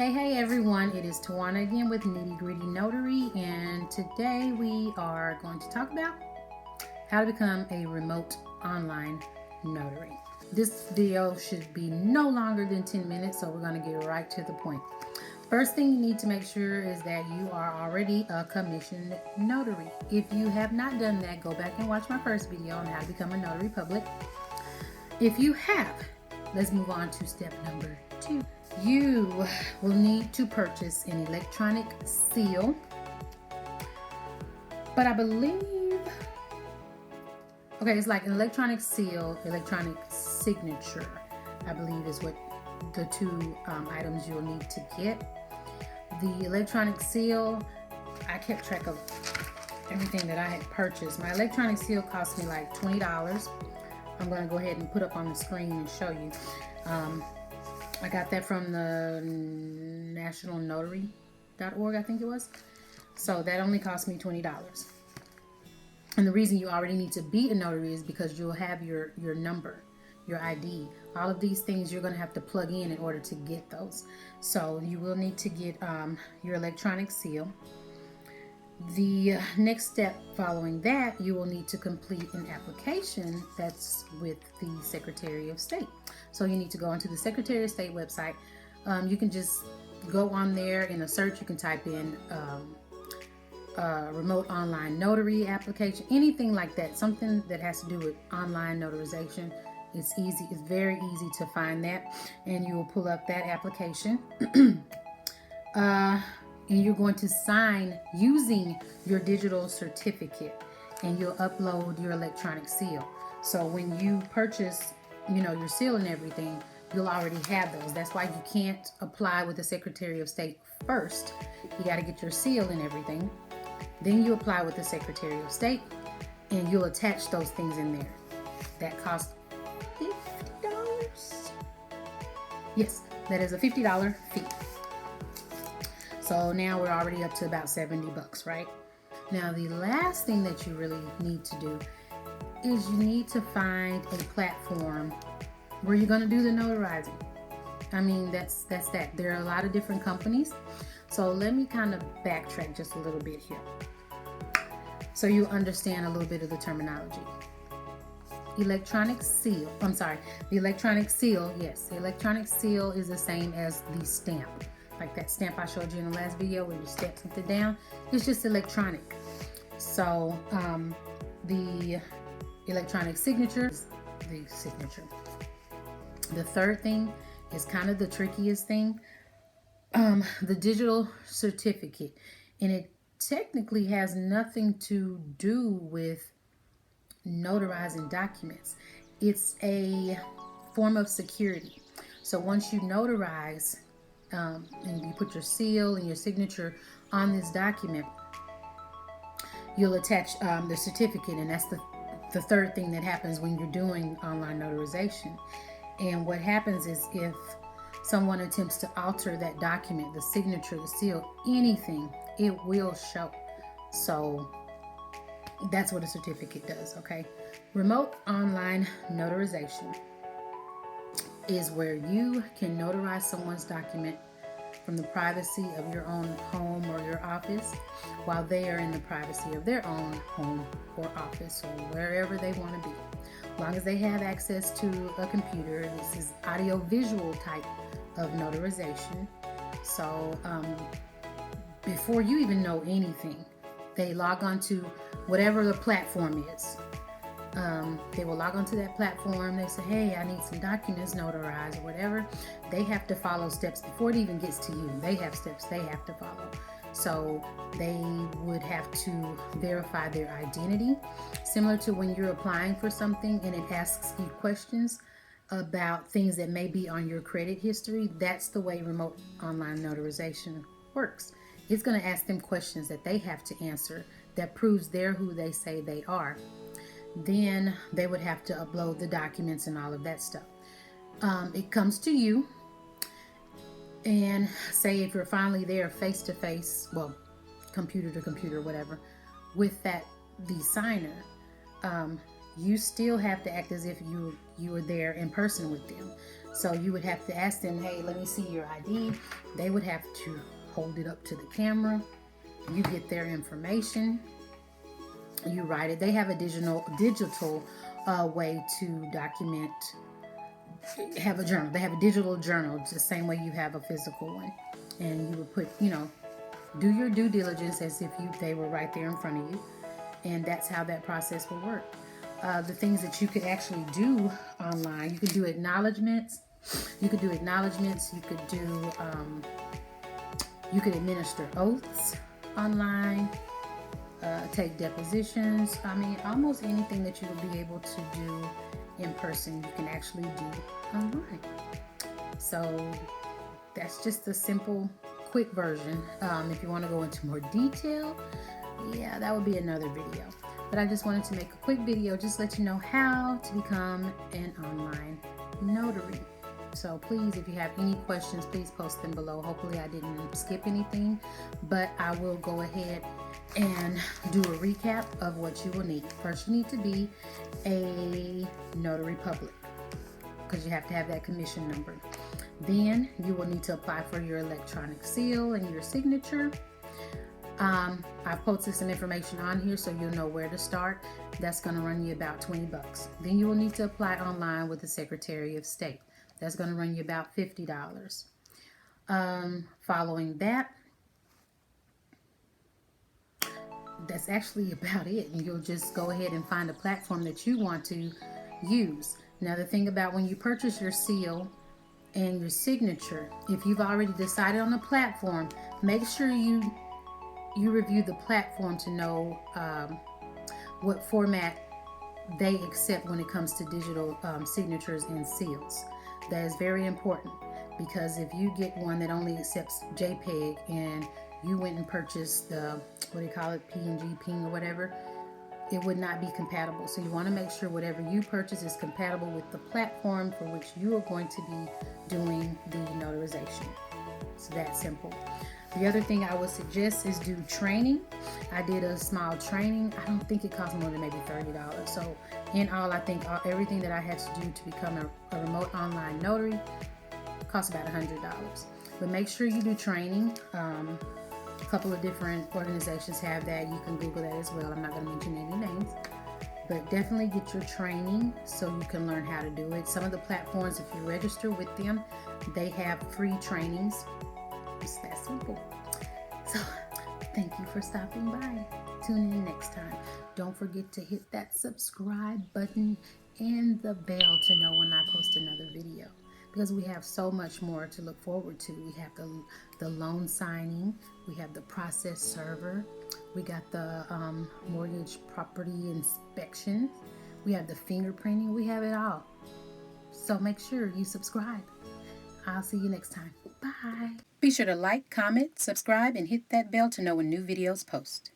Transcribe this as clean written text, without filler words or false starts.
Hey everyone, it is Tawana again with Nitty Gritty Notary, and today we are going to talk about how to become a remote online notary. This video should be no longer than 10 minutes, so we're going to get right to the point. First thing you need to make sure is that you are already a commissioned notary. If you have not done that, go back and watch my first video on how to become a notary public. If you have, let's move on to step number 2. You will need to purchase an electronic seal, but I believe, okay, it's like an electronic seal, electronic signature, I believe is what the two items you'll need to get. The electronic seal, I kept track of everything that I had purchased. My electronic seal cost me like $20. I'm going to go ahead and put up on the screen and show you. I got that from the nationalnotary.org, I think it was. So that only cost me $20. And the reason you already need to be a notary is because you'll have your number, your ID. All of these things you're going to have to plug in order to get those. So you will need to get your electronic seal. The next step following that, you will need to complete an application that's with the Secretary of State. So you need to go onto the Secretary of State website. You can just go on there in a search. You can type in remote online notary application, anything like that, something that has to do with online notarization. It's easy. It's very easy to find that, and you will pull up that application. And you're going to sign using your digital certificate, and you'll upload your electronic seal. So when you purchase, your seal and everything, you'll already have those. That's why you can't apply with the Secretary of State first. You got to get your seal and everything. Then you apply with the Secretary of State, and you'll attach those things in there. That costs $50. Yes, that is a $50 fee. So now we're already up to about $70, right? Now the last thing that you really need to do is you need to find a platform where you're going to do the notarizing. I mean, that's that. There are a lot of different companies. So let me kind of backtrack just a little bit here, so you understand a little bit of the terminology. The electronic seal, yes, the electronic seal is the same as the stamp. Like that stamp I showed you in the last video where you stamp something down, it's just electronic. So the electronic signature is the signature. The third thing is kind of the trickiest thing, the digital certificate, and it technically has nothing to do with notarizing documents. It's a form of security. So once you notarize, and you put your seal and your signature on this document, you'll attach the certificate, and that's the third thing that happens when you're doing online notarization. And what happens is if someone attempts to alter that document, the signature, the seal, anything, it will show. So that's what a certificate does, okay? Remote online notarization is where you can notarize someone's document from the privacy of your own home or your office while they are in the privacy of their own home or office or wherever they want to be. As long as they have access to a computer, this is audio-visual type of notarization. So before you even know anything, they log on to whatever the platform is. They will log onto that platform. They say, hey, I need some documents notarized or whatever. They have to follow steps before it even gets to you. They have steps they have to follow. So they would have to verify their identity, similar to when you're applying for something and it asks you questions about things that may be on your credit history. That's the way remote online notarization works. It's going to ask them questions that they have to answer that proves they're who they say they are. Then they would have to upload the documents and all of that stuff. It comes to you, and say if you're finally there face to face, well, computer to computer, whatever, with the signer, you still have to act as if you were there in person with them. So you would have to ask them, hey, let me see your ID. They would have to hold it up to the camera. You get their information. You write it. They have a digital way to document, have a journal. They have a digital journal, just the same way you have a physical one. And you would put, do your due diligence as if they were right there in front of you. And that's how that process will work. The things that you could actually do online, you could do acknowledgments. You could administer oaths online, take depositions. I mean, almost anything that you would be able to do in person, you can actually do online. So that's just a simple, quick version. If you want to go into more detail, yeah, that would be another video. But I just wanted to make a quick video, just let you know how to become an online notary. So please, if you have any questions, please post them below. Hopefully I didn't skip anything, but I will go ahead and do a recap of what you will need. First, you need to be a notary public, because you have to have that commission number. Then you will need to apply for your electronic seal and your signature. I've posted some information on here so you'll know where to start. That's going to run you about $20. Then you will need to apply online with the Secretary of State. That's going to run you about $50. Following that, that's actually about it. And you'll just go ahead and find a platform that you want to use. Now, the thing about when you purchase your seal and your signature, if you've already decided on a platform, make sure you review the platform to know what format they accept when it comes to digital signatures and seals. That is very important, because if you get one that only accepts JPEG and you went and purchased the, what do you call it, PNG, PNG or whatever, it would not be compatible. So you want to make sure whatever you purchase is compatible with the platform for which you are going to be doing the notarization. It's that simple. The other thing I would suggest is do training. I did a small training. I don't think it cost more than maybe $30. So in all, I think everything that I had to do to become a remote online notary cost about $100. But make sure you do training. A couple of different organizations have that. You can Google that as well. I'm not going to mention any names. But definitely get your training so you can learn how to do it. Some of the platforms, if you register with them, they have free trainings. It's that simple. So thank you for stopping by. Tune in next time. Don't forget to hit that subscribe button and the bell to know when I post another video, because we have so much more to look forward to. We have the loan signing, we have the process server, we got the mortgage property inspection, we have the fingerprinting, we have it all. So make sure you subscribe. I'll see you next time. Bye. Be sure to like, comment, subscribe, and hit that bell to know when new videos post.